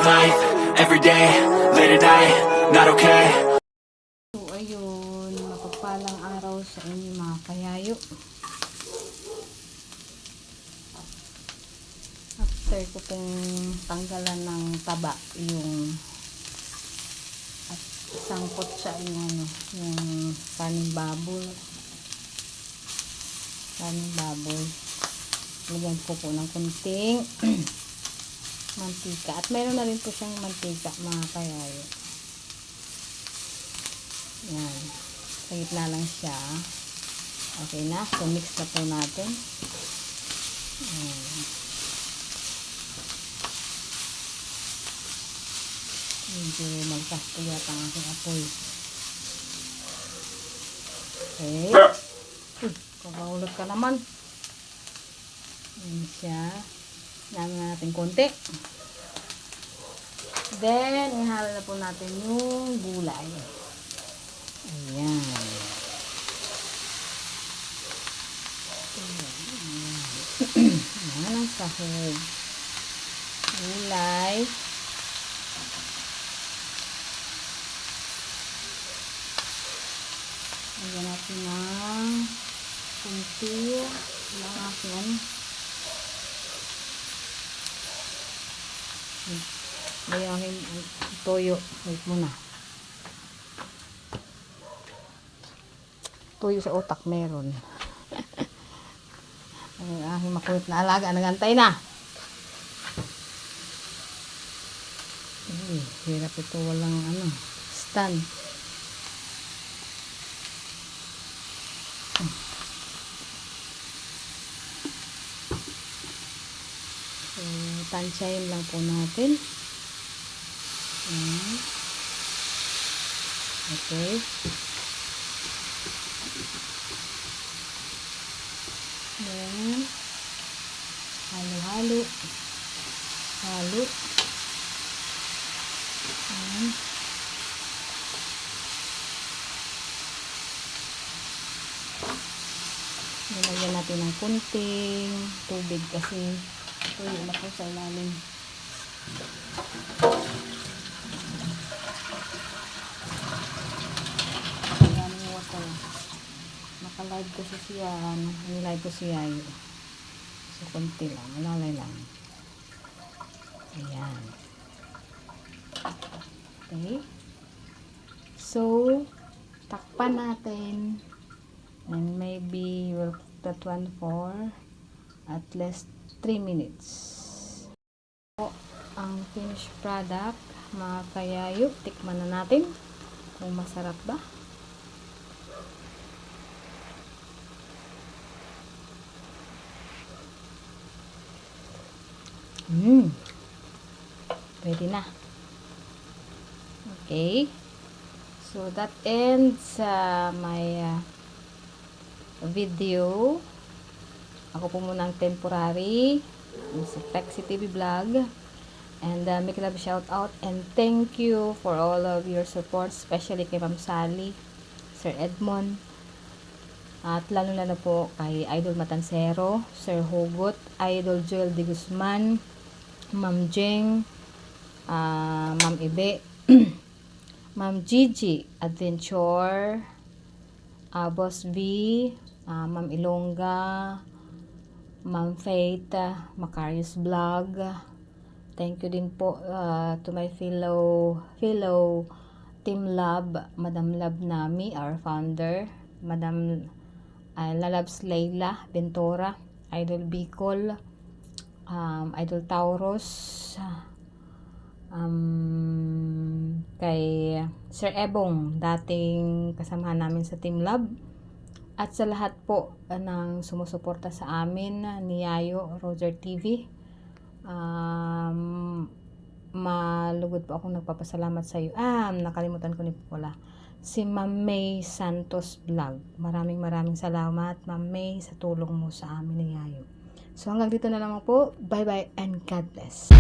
night, every day, late at night, not okay. So ayun, mapagpalang araw sa inyo mga kayayo. After ko pong tanggalan ng taba yung at sangkot sa yung kaning baboy. Lagyan ko po ng kunting mantika. At mayroon na rin po siyang mantika mga kayayo. Yan. Sa gitna lang siya. Okay na. So mix na po natin. Ayan. Medyo magkasto yata ang aking apoy. Okay. Kakahulog ka naman. Ayan siya. Namin natin konti. Then, ihalo na po natin yung gulay. Ayan. Ayan ang sahog. Gulay. Ayan natin ng kunti ng akin. Ayan ang toyo. Wait muna. Toyo sa utak meron. Ang aking makulit na alaga. Nagantay na. Ay, hirap ito. Walang stand. So, tansyahin lang po natin. Okay. Then, halo-halo. Halo. Nilagyan natin ng kunting tubig kasi tuyo na po sa ilalim. Ayan yung water. Nakalive kasi siya. Nilive ko siya yun. So, kunti lang. Malalay lang. Ayan. Okay. So, takpan natin. And maybe we'll cook that one for at least 3 minutes. So, ang finished product, mga kayayo, tikman na natin kung masarap ba. Pwede na. Okay. So, that ends my video. Ako po muna ang temporary sa Pexy TV Vlog, and make love shout out and thank you for all of your support, especially kay Ma'am Sally, Sir Edmond, at lalo na po kay Idol Matansero, Sir Hugot, Idol Joel de Guzman, Ma'am Jeng, Ma'am Ibe, Ma'am Gigi Adventure, Boss V, Ma'am Ilongga, Ma'am Faith, Macarius Vlog. Thank you din po to my fellow Team Love, Madam Love Nami, our founder, Madam Lalabs Layla Bentora, Idol Bicol, Idol Tauros, kay Sir Ebong, dating kasamahan namin sa Team Love, at sa lahat po ng sumusuporta sa amin ni Yayo Roger TV. Malugod po akong nagpapasalamat sa iyo. Nakalimutan ko ni Paula, si Ma'am May Santos Vlog. Maraming salamat, Ma'am May, sa tulong mo sa amin ni Yayo. So hanggang dito na lang po. Bye bye and God bless.